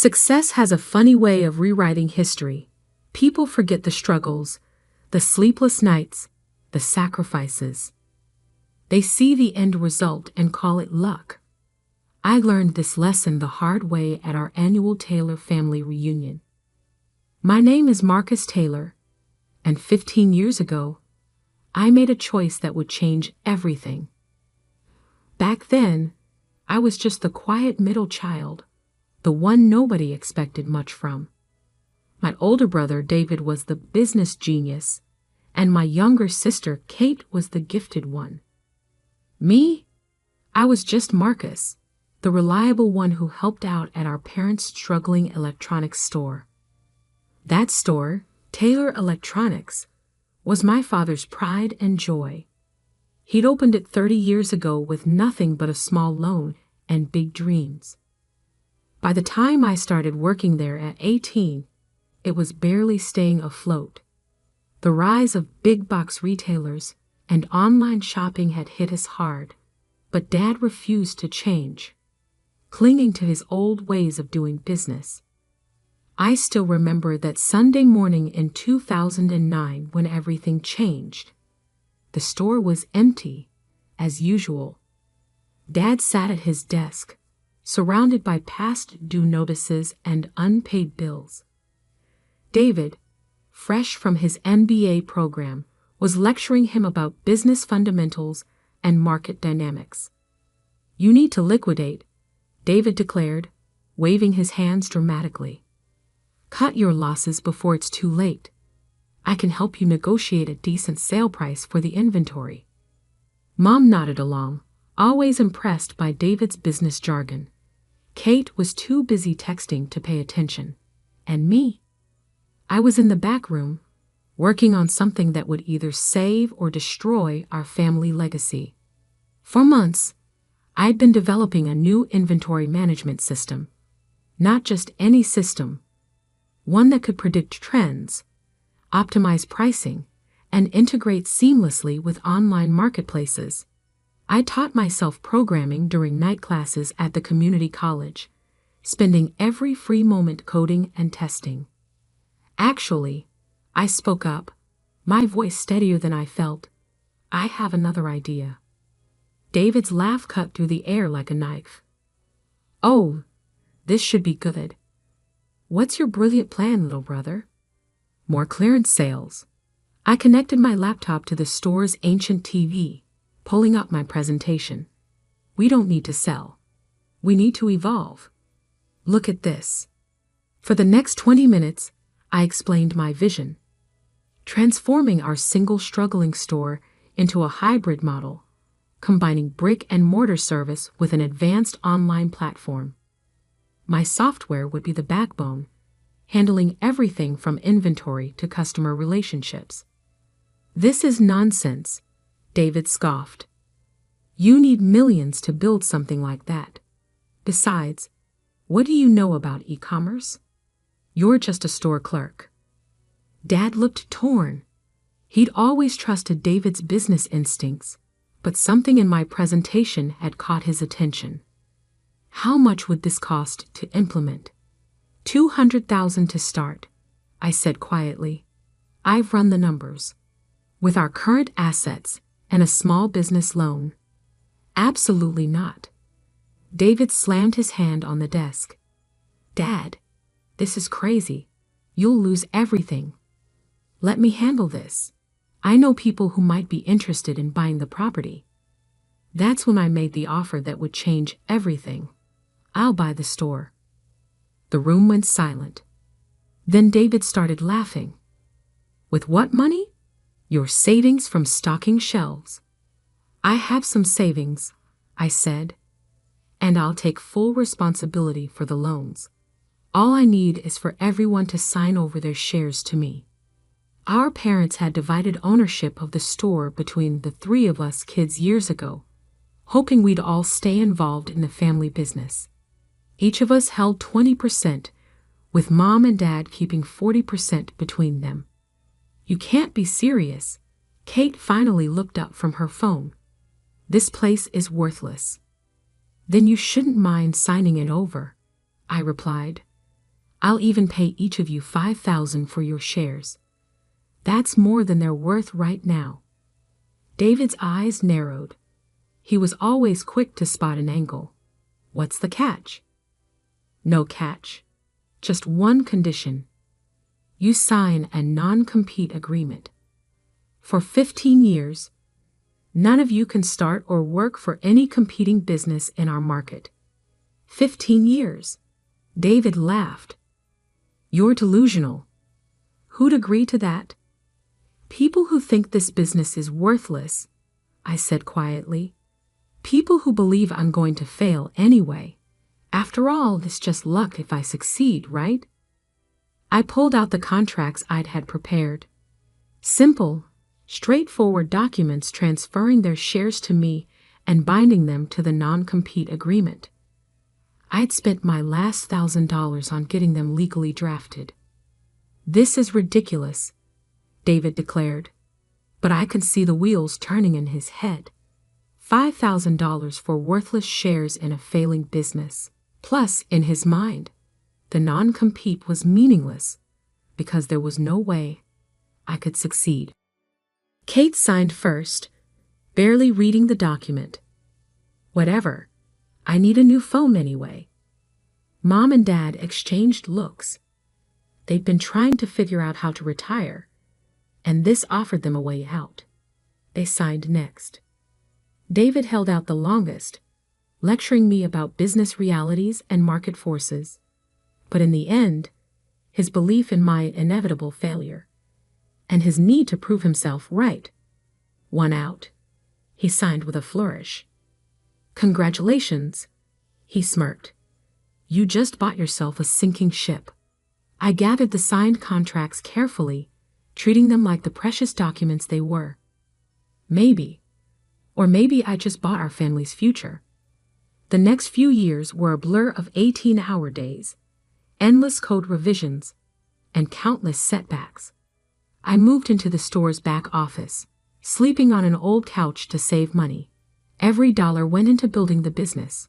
Success has a funny way of rewriting history. People forget the struggles, the sleepless nights, the sacrifices. They see the end result and call it luck. I learned this lesson the hard way at our annual Taylor family reunion. My name is Marcus Taylor, and 15 years ago, I made a choice that would change everything. Back then, I was just the quiet middle child, the one nobody expected much from. My older brother, David, was the business genius, and my younger sister, Kate, was the gifted one. Me? I was just Marcus, the reliable one who helped out at our parents' struggling electronics store. That store, Taylor Electronics, was my father's pride and joy. He'd opened it 30 years ago with nothing but a small loan and big dreams. By the time I started working there at 18, it was barely staying afloat. The rise of big box retailers and online shopping had hit us hard, but Dad refused to change, clinging to his old ways of doing business. I still remember that Sunday morning in 2009 when everything changed. The store was empty, as usual. Dad sat at his desk, surrounded by past due notices and unpaid bills. David, fresh from his MBA program, was lecturing him about business fundamentals and market dynamics. "You need to liquidate," David declared, waving his hands dramatically. "Cut your losses before it's too late. I can help you negotiate a decent sale price for the inventory." Mom nodded along, always impressed by David's business jargon. Kate was too busy texting to pay attention. And me? I was in the back room, working on something that would either save or destroy our family legacy. For months, I'd been developing a new inventory management system. Not just any system, one that could predict trends, optimize pricing, and integrate seamlessly with online marketplaces. I taught myself programming during night classes at the community college, spending every free moment coding and testing. Actually, I spoke up, my voice steadier than I felt. "I have another idea." David's laugh cut through the air like a knife. "Oh, this should be good. What's your brilliant plan, little brother?" "More clearance sales." I connected my laptop to the store's ancient TV, pulling up my presentation. "We don't need to sell. We need to evolve. Look at this." For the next 20 minutes, I explained my vision. Transforming our single struggling store into a hybrid model, combining brick and mortar service with an advanced online platform. My software would be the backbone, handling everything from inventory to customer relationships. "This is nonsense," David scoffed. "You need millions to build something like that. Besides, what do you know about e-commerce? You're just a store clerk." Dad looked torn. He'd always trusted David's business instincts, but something in my presentation had caught his attention. "How much would this cost to implement?" $200,000 to start, I said quietly. "I've run the numbers. With our current assets and a small business loan." "Absolutely not." David slammed his hand on the desk. "Dad, this is crazy. You'll lose everything. Let me handle this. I know people who might be interested in buying the property." That's when I made the offer that would change everything. "I'll buy the store." The room went silent. Then David started laughing. "With what money?" "Your savings from stocking shelves." "I have some savings," I said, "and I'll take full responsibility for the loans. All I need is for everyone to sign over their shares to me." Our parents had divided ownership of the store between the three of us kids years ago, hoping we'd all stay involved in the family business. Each of us held 20%, with Mom and Dad keeping 40% between them. "You can't be serious." Kate finally looked up from her phone. "This place is worthless." "Then you shouldn't mind signing it over," I replied. I'll even pay each of you $5,000 for your shares. That's more than they're worth right now." David's eyes narrowed. He was always quick to spot an angle. "What's the catch?" "No catch. Just one condition. You sign a non-compete agreement. For 15 years, none of you can start or work for any competing business in our market." 15 years. David laughed. "You're delusional. Who'd agree to that?" "People who think this business is worthless," I said quietly. "People who believe I'm going to fail anyway. After all, it's just luck if I succeed, right?" I pulled out the contracts I'd had prepared. Simple, straightforward documents transferring their shares to me and binding them to the non-compete agreement. I'd spent my last $1,000 on getting them legally drafted. "This is ridiculous," David declared, but I could see the wheels turning in his head. $5,000 for worthless shares in a failing business. Plus, in his mind, the non-compete was meaningless because there was no way I could succeed. Kate signed first, barely reading the document. Whatever. I need a new phone anyway. Mom and Dad exchanged looks. They'd been trying to figure out how to retire, and this offered them a way out. They signed next. David held out the longest, lecturing me about business realities and market forces. But in the end, his belief in my inevitable failure, and his need to prove himself right, won out. He signed with a flourish. "Congratulations," he smirked. "You just bought yourself a sinking ship." I gathered the signed contracts carefully, treating them like the precious documents they were. Maybe I just bought our family's future. The next few years were a blur of 18-hour days, endless code revisions, and countless setbacks. I moved into the store's back office, sleeping on an old couch to save money. Every dollar went into building the business.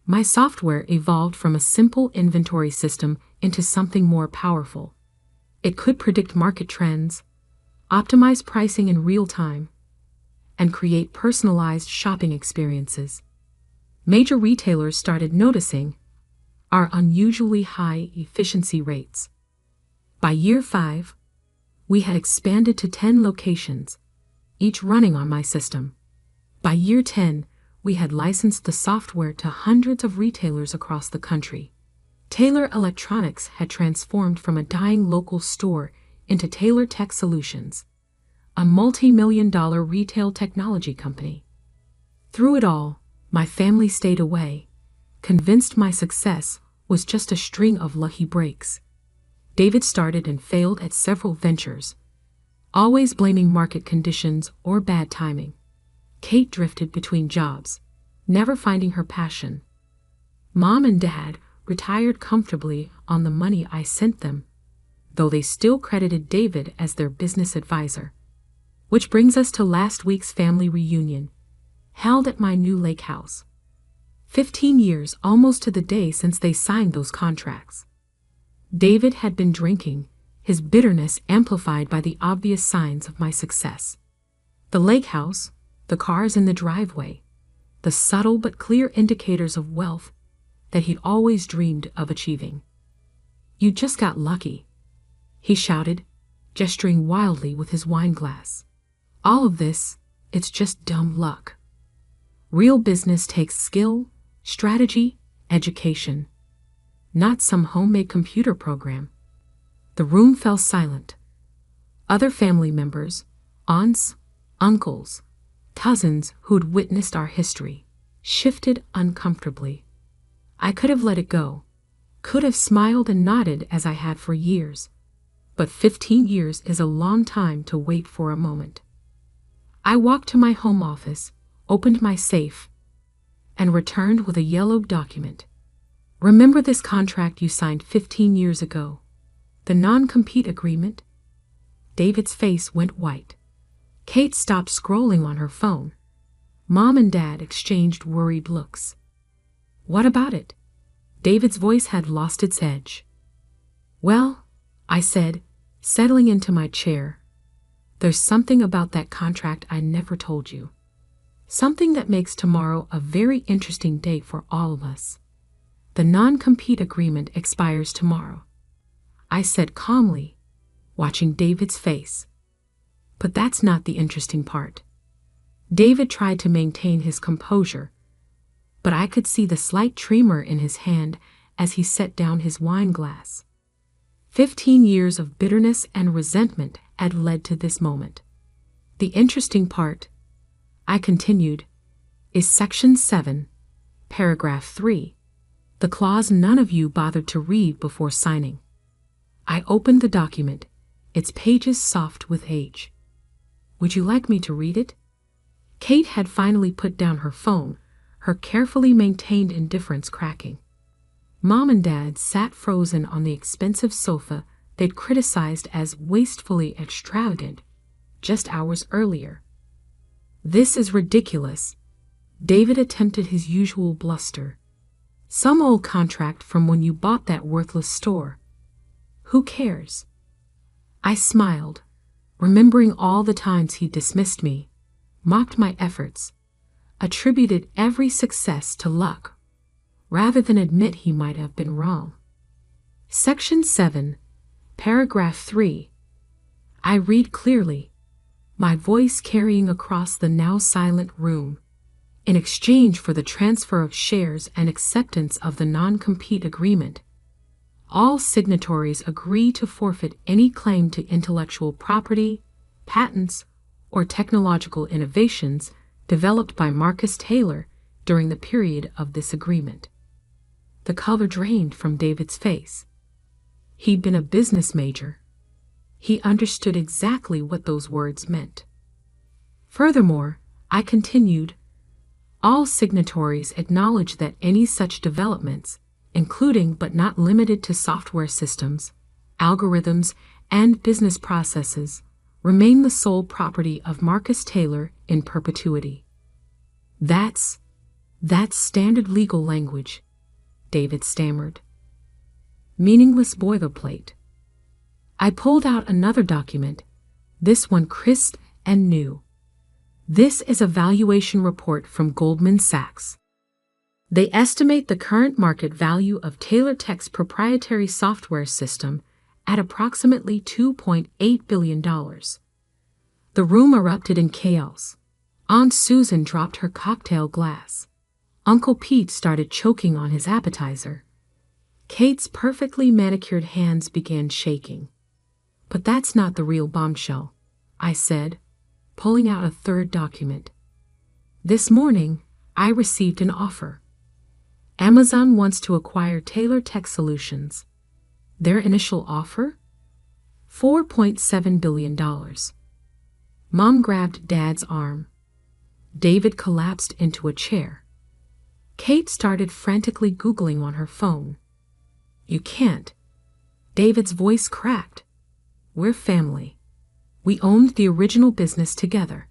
My software evolved from a simple inventory system into something more powerful. It could predict market trends, optimize pricing in real time, and create personalized shopping experiences. Major retailers started noticing our unusually high efficiency rates. By year 5, we had expanded to 10 locations, each running on my system. By year 10, we had licensed the software to hundreds of retailers across the country. Taylor Electronics had transformed from a dying local store into Taylor Tech Solutions, a multi-million-dollar retail technology company. Through it all, my family stayed away, convinced my success was just a string of lucky breaks. David started and failed at several ventures, always blaming market conditions or bad timing. Kate drifted between jobs, never finding her passion. Mom and Dad retired comfortably on the money I sent them, though they still credited David as their business advisor. Which brings us to last week's family reunion, held at my new lake house. 15 years almost to the day since they signed those contracts. David had been drinking, his bitterness amplified by the obvious signs of my success. The lake house, the cars in the driveway, the subtle but clear indicators of wealth that he'd always dreamed of achieving. "You just got lucky," he shouted, gesturing wildly with his wine glass. "All of this, it's just dumb luck. Real business takes skill, strategy, education, not some homemade computer program." The room fell silent. Other family members, aunts, uncles, cousins who'd witnessed our history, shifted uncomfortably. I could have let it go, could have smiled and nodded as I had for years, but 15 years is a long time to wait for a moment. I walked to my home office, opened my safe, and returned with a yellowed document. "Remember this contract you signed 15 years ago? The non-compete agreement?" David's face went white. Kate stopped scrolling on her phone. Mom and Dad exchanged worried looks. "What about it?" David's voice had lost its edge. Well, I said, settling into my chair, there's something about that contract I never told you. Something that makes tomorrow a very interesting day for all of us. The non-compete agreement expires tomorrow, I said calmly, watching David's face. But that's not the interesting part. David tried to maintain his composure, but I could see the slight tremor in his hand as he set down his wine glass. 15 years of bitterness and resentment had led to this moment. The interesting part, I continued, is Section 7, Paragraph 3, the clause none of you bothered to read before signing. I opened the document, its pages soft with age. Would you like me to read it? Kate had finally put down her phone, her carefully maintained indifference cracking. Mom and Dad sat frozen on the expensive sofa they'd criticized as wastefully extravagant just hours earlier. This is ridiculous. David attempted his usual bluster. Some old contract from when you bought that worthless store. Who cares? I smiled, remembering all the times he dismissed me, mocked my efforts, attributed every success to luck, rather than admit he might have been wrong. Section 7, Paragraph 3. I read clearly, my voice carrying across the now silent room. In exchange for the transfer of shares and acceptance of the non-compete agreement, all signatories agree to forfeit any claim to intellectual property, patents, or technological innovations developed by Marcus Taylor during the period of this agreement. The color drained from David's face. He'd been a business major. He understood exactly what those words meant. Furthermore, I continued, all signatories acknowledge that any such developments, including but not limited to software systems, algorithms, and business processes, remain the sole property of Marcus Taylor in perpetuity. That's standard legal language, David stammered. Meaningless boilerplate. I pulled out another document, this one crisp and new. This is a valuation report from Goldman Sachs. They estimate the current market value of Taylor Tech's proprietary software system at approximately $2.8 billion. The room erupted in chaos. Aunt Susan dropped her cocktail glass. Uncle Pete started choking on his appetizer. Kate's perfectly manicured hands began shaking. But that's not the real bombshell, I said, pulling out a third document. This morning, I received an offer. Amazon wants to acquire Taylor Tech Solutions. Their initial offer? $4.7 billion. Mom grabbed Dad's arm. David collapsed into a chair. Kate started frantically Googling on her phone. You can't. David's voice cracked. We're family. We owned the original business together.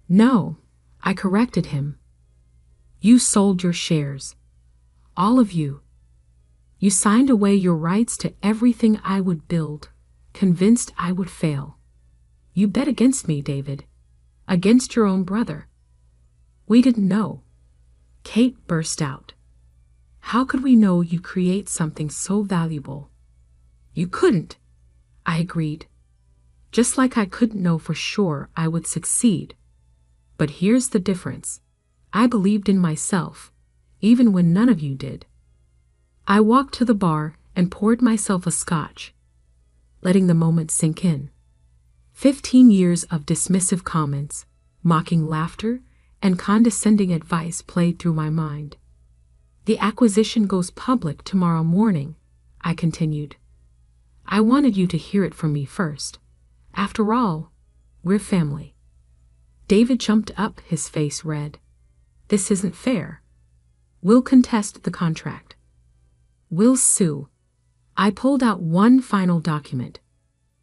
No, I corrected him. You sold your shares. All of you. You signed away your rights to everything I would build, convinced I would fail. You bet against me, David. Against your own brother. We didn't know. Kate burst out. How could we know you'd create something so valuable? You couldn't, I agreed. Just like I couldn't know for sure I would succeed. But here's the difference. I believed in myself, even when none of you did. I walked to the bar and poured myself a scotch, letting the moment sink in. 15 years of dismissive comments, mocking laughter, and condescending advice played through my mind. The acquisition goes public tomorrow morning, I continued. I wanted you to hear it from me first. After all, we're family. David jumped up, his face red. This isn't fair. We'll contest the contract. We'll sue. I pulled out one final document.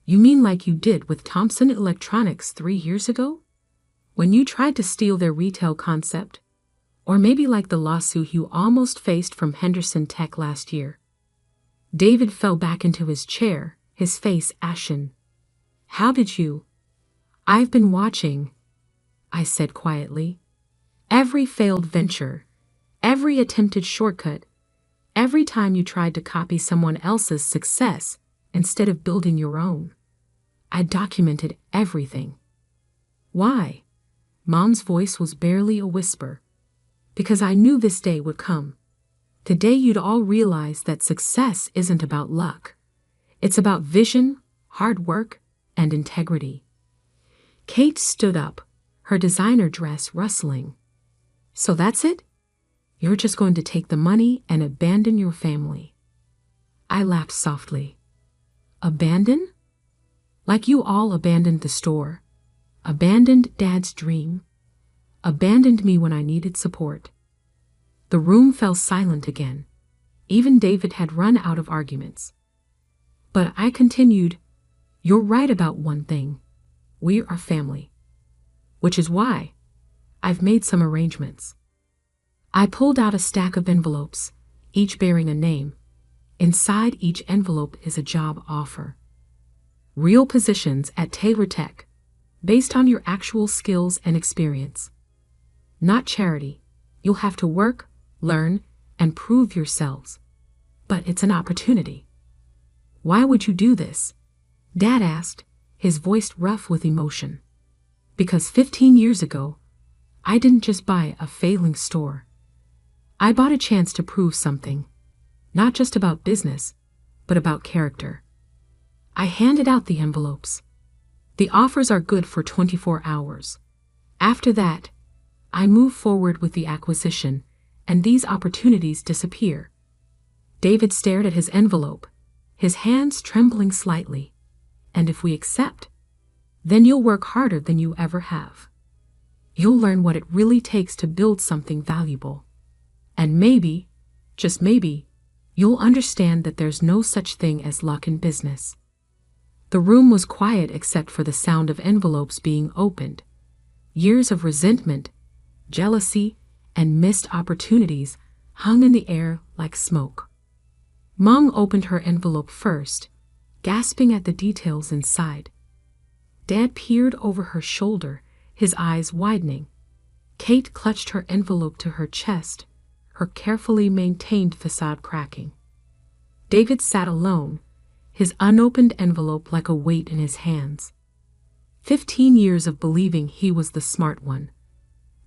You mean like you did with Thomson Electronics 3 years ago? When you tried to steal their retail concept? Or maybe like the lawsuit you almost faced from Henderson Tech last year? David fell back into his chair, his face ashen. How did you? I've been watching, I said quietly. Every failed venture, every attempted shortcut, every time you tried to copy someone else's success instead of building your own. I documented everything. Why? Mom's voice was barely a whisper. Because I knew this day would come. The day you'd all realize that success isn't about luck. It's about vision, hard work, and integrity. Kate stood up, her designer dress rustling. So that's it? You're just going to take the money and abandon your family. I laughed softly. Abandon? Like you all abandoned the store, abandoned Dad's dream, abandoned me when I needed support. The room fell silent again. Even David had run out of arguments. But I continued, you're right about one thing. We are family. Which is why I've made some arrangements. I pulled out a stack of envelopes, each bearing a name. Inside each envelope is a job offer. Real positions at Taylor Tech, based on your actual skills and experience. Not charity. You'll have to work, learn, and prove yourselves. But it's an opportunity. Why would you do this? Dad asked, his voice rough with emotion. Because 15 years ago, I didn't just buy a failing store. I bought a chance to prove something. Not just about business, but about character. I handed out the envelopes. The offers are good for 24 hours. After that, I move forward with the acquisition, and these opportunities disappear. David stared at his envelope, his hands trembling slightly. And if we accept, then you'll work harder than you ever have. You'll learn what it really takes to build something valuable. And maybe, just maybe, you'll understand that there's no such thing as luck in business. The room was quiet except for the sound of envelopes being opened. Years of resentment, jealousy, and missed opportunities hung in the air like smoke. Mom opened her envelope first, gasping at the details inside. Dad peered over her shoulder, his eyes widening. Kate clutched her envelope to her chest, her carefully maintained facade cracking. David sat alone, his unopened envelope like a weight in his hands. 15 years of believing he was the smart one,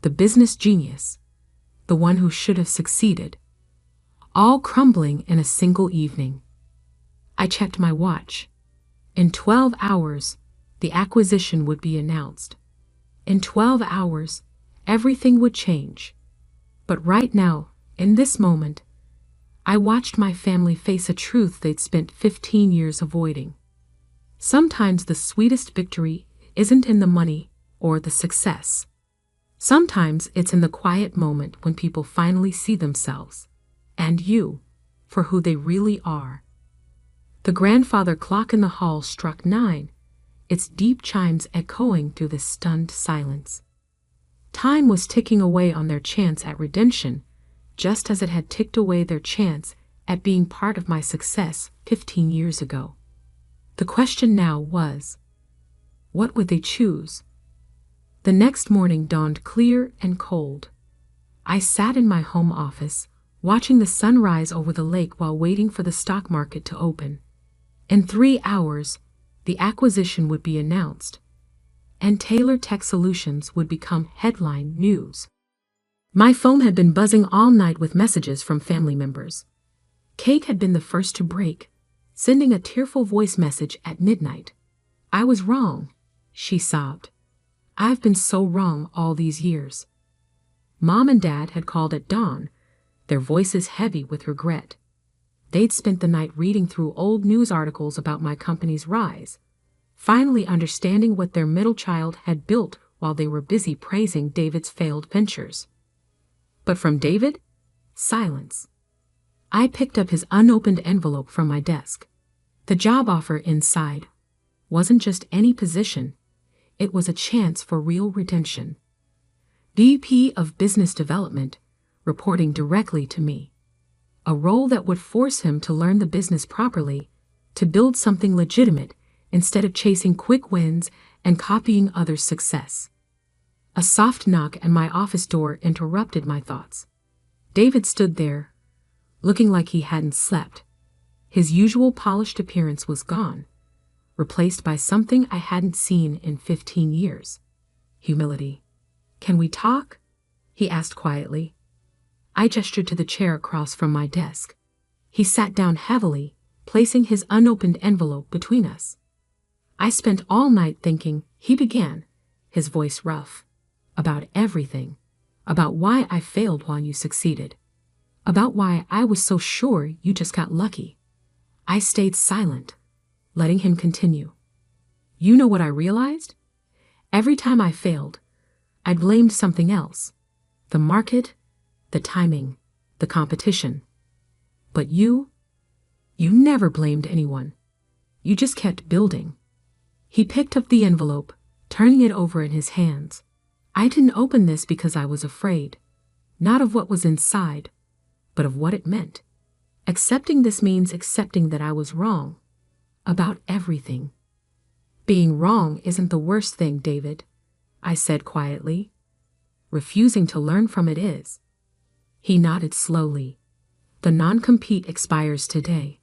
the business genius, the one who should have succeeded, all crumbling in a single evening. I checked my watch. In 12 hours, the acquisition would be announced. In 12 hours, everything would change. But right now, in this moment, I watched my family face a truth they'd spent 15 years avoiding. Sometimes the sweetest victory isn't in the money or the success. Sometimes it's in the quiet moment when people finally see themselves, and you, for who they really are. The grandfather clock in the hall struck 9, its deep chimes echoing through the stunned silence. Time was ticking away on their chance at redemption, just as it had ticked away their chance at being part of my success 15 years ago. The question now was, what would they choose? The next morning dawned clear and cold. I sat in my home office, watching the sun rise over the lake while waiting for the stock market to open. In 3 hours, the acquisition would be announced, and Taylor Tech Solutions would become headline news. My phone had been buzzing all night with messages from family members. Kate had been the first to break, sending a tearful voice message at midnight. I was wrong, she sobbed. I've been so wrong all these years. Mom and Dad had called at dawn, their voices heavy with regret. They'd spent the night reading through old news articles about my company's rise, finally understanding what their middle child had built while they were busy praising David's failed ventures. But from David, silence. I picked up his unopened envelope from my desk. The job offer inside wasn't just any position, it was a chance for real redemption. VP of Business Development, reporting directly to me. a role that would force him to learn the business properly, to build something legitimate instead of chasing quick wins and copying others' success. A soft knock at my office door interrupted my thoughts. David stood there, looking like he hadn't slept. His usual polished appearance was gone, replaced by something I hadn't seen in 15 years. Humility. "Can we talk?" he asked quietly. I gestured to the chair across from my desk. He sat down heavily, placing his unopened envelope between us. "I spent all night thinking," he began, his voice rough, "about everything, about why I failed while you succeeded, about why I was so sure you just got lucky." I stayed silent, letting him continue. "You know what I realized? Every time I failed, I blamed something else. The market, the timing, the competition. But you never blamed anyone. You just kept building." He picked up the envelope, turning it over in his hands. "I didn't open this because I was afraid, not of what was inside, but of what it meant. Accepting this means accepting that I was wrong. About everything." "Being wrong isn't the worst thing, David," I said quietly. "Refusing to learn from it is." He nodded slowly. "The non-compete expires today.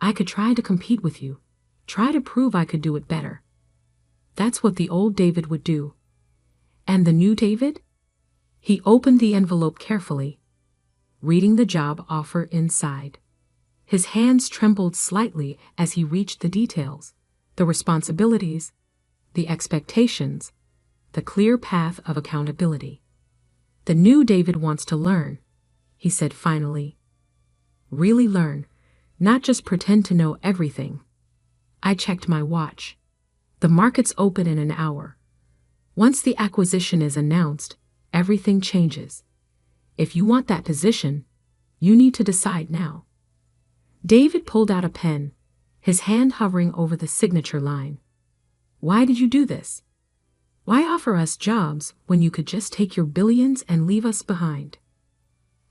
I could try to compete with you, try to prove I could do it better. That's what the old David would do. And the new David?" He opened the envelope carefully, reading the job offer inside. His hands trembled slightly as he reached the details, the responsibilities, the expectations, the clear path of accountability. "The new David wants to learn," he said finally. "Really learn, not just pretend to know everything." I checked my watch. The market's open in an hour. Once the acquisition is announced, everything changes. If you want that position, you need to decide now. David pulled out a pen, his hand hovering over the signature line. "Why did you do this? Why offer us jobs when you could just take your billions and leave us behind?"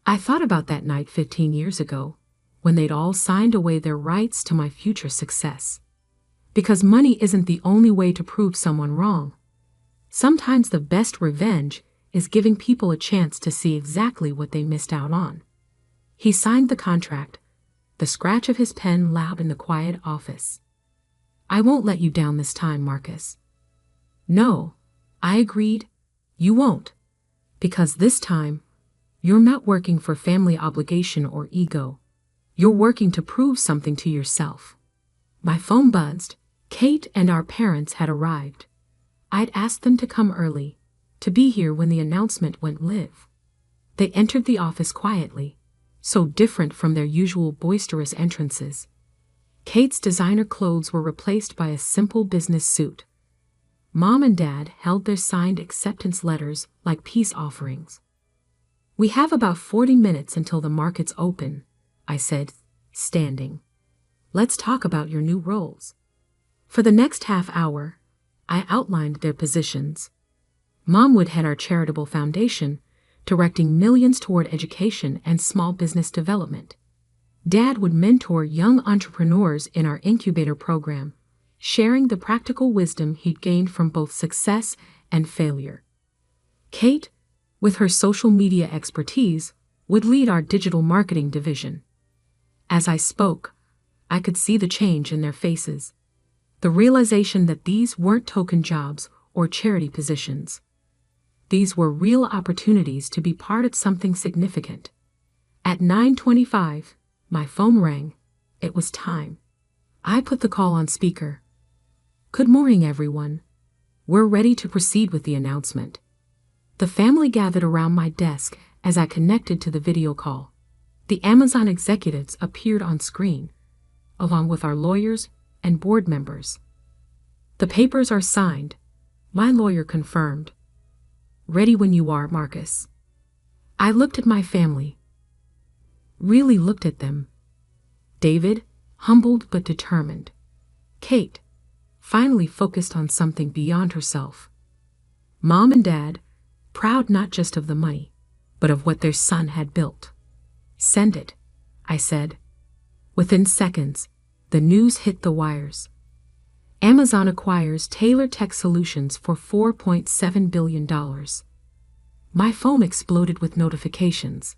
I thought about that night 15 years ago, when they'd all signed away their rights to my future success. Because money isn't the only way to prove someone wrong. Sometimes the best revenge is giving people a chance to see exactly what they missed out on. He signed the contract, the scratch of his pen loud in the quiet office. "I won't let you down this time, Marcus." "No," I agreed, "you won't. Because this time, you're not working for family obligation or ego. You're working to prove something to yourself." My phone buzzed. Kate and our parents had arrived. I'd asked them to come early, to be here when the announcement went live. They entered the office quietly, so different from their usual boisterous entrances. Kate's designer clothes were replaced by a simple business suit. Mom and Dad held their signed acceptance letters like peace offerings. "We have about 40 minutes until the markets open," I said, standing. "Let's talk about your new roles." For the next half hour, I outlined their positions. Mom would head our charitable foundation, directing millions toward education and small business development. Dad would mentor young entrepreneurs in our incubator program, sharing the practical wisdom he'd gained from both success and failure. Kate, with her social media expertise, would lead our digital marketing division. As I spoke, I could see the change in their faces, the realization that these weren't token jobs or charity positions. These were real opportunities to be part of something significant. At 9:25, my phone rang. It was time. I put the call on speaker. "Good morning, everyone. We're ready to proceed with the announcement." The family gathered around my desk as I connected to the video call. The Amazon executives appeared on screen, along with our lawyers and board members. "The papers are signed," my lawyer confirmed. "Ready when you are, Marcus." I looked at my family. Really looked at them. David, humbled but determined. Kate, finally focused on something beyond herself. Mom and Dad, proud not just of the money, but of what their son had built. "Send it," I said. Within seconds, the news hit the wires. Amazon acquires Taylor Tech Solutions for $4.7 billion. My phone exploded with notifications.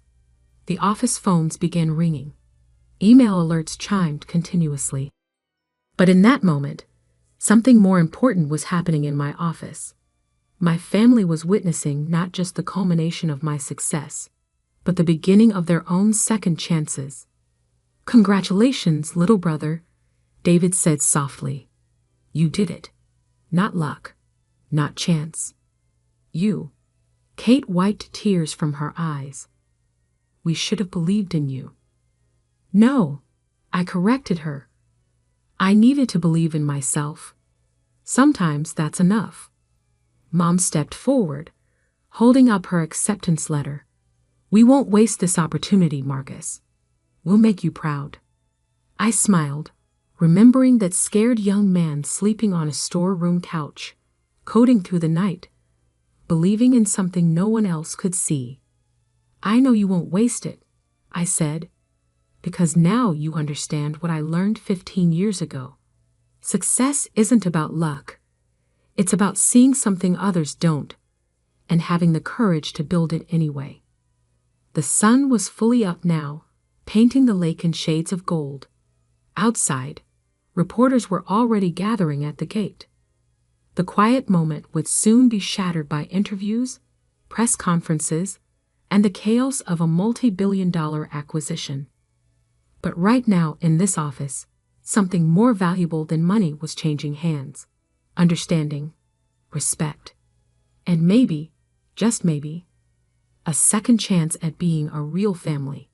The office phones began ringing. Email alerts chimed continuously. But in that moment, something more important was happening in my office. My family was witnessing not just the culmination of my success, but the beginning of their own second chances. "Congratulations, little brother," David said softly. "You did it. Not luck, not chance. You." Kate wiped tears from her eyes. "We should have believed in you." "No," I corrected her. "I needed to believe in myself. Sometimes that's enough." Mom stepped forward, holding up her acceptance letter. "We won't waste this opportunity, Marcus. We'll make you proud." I smiled, remembering that scared young man sleeping on a storeroom couch, coding through the night, believing in something no one else could see. "I know you won't waste it," I said, "because now you understand what I learned 15 years ago. Success isn't about luck. It's about seeing something others don't, and having the courage to build it anyway." The sun was fully up now, painting the lake in shades of gold. Outside, reporters were already gathering at the gate. The quiet moment would soon be shattered by interviews, press conferences, and the chaos of a multi-billion-dollar acquisition. But right now in this office, something more valuable than money was changing hands. Understanding, respect, and maybe, just maybe, a second chance at being a real family.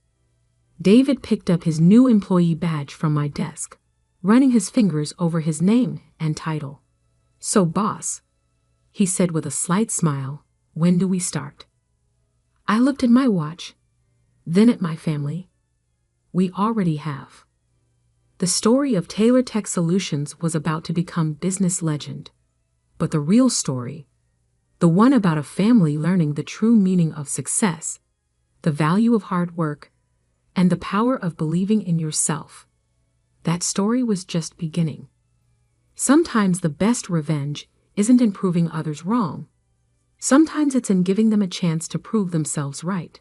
David picked up his new employee badge from my desk, running his fingers over his name and title. "So, boss," he said with a slight smile, "when do we start?" I looked at my watch, then at my family. We already have. The story of Taylor Tech Solutions was about to become business legend. But the real story, the one about a family learning the true meaning of success, the value of hard work, and the power of believing in yourself, that story was just beginning. Sometimes the best revenge isn't in proving others wrong. Sometimes it's in giving them a chance to prove themselves right.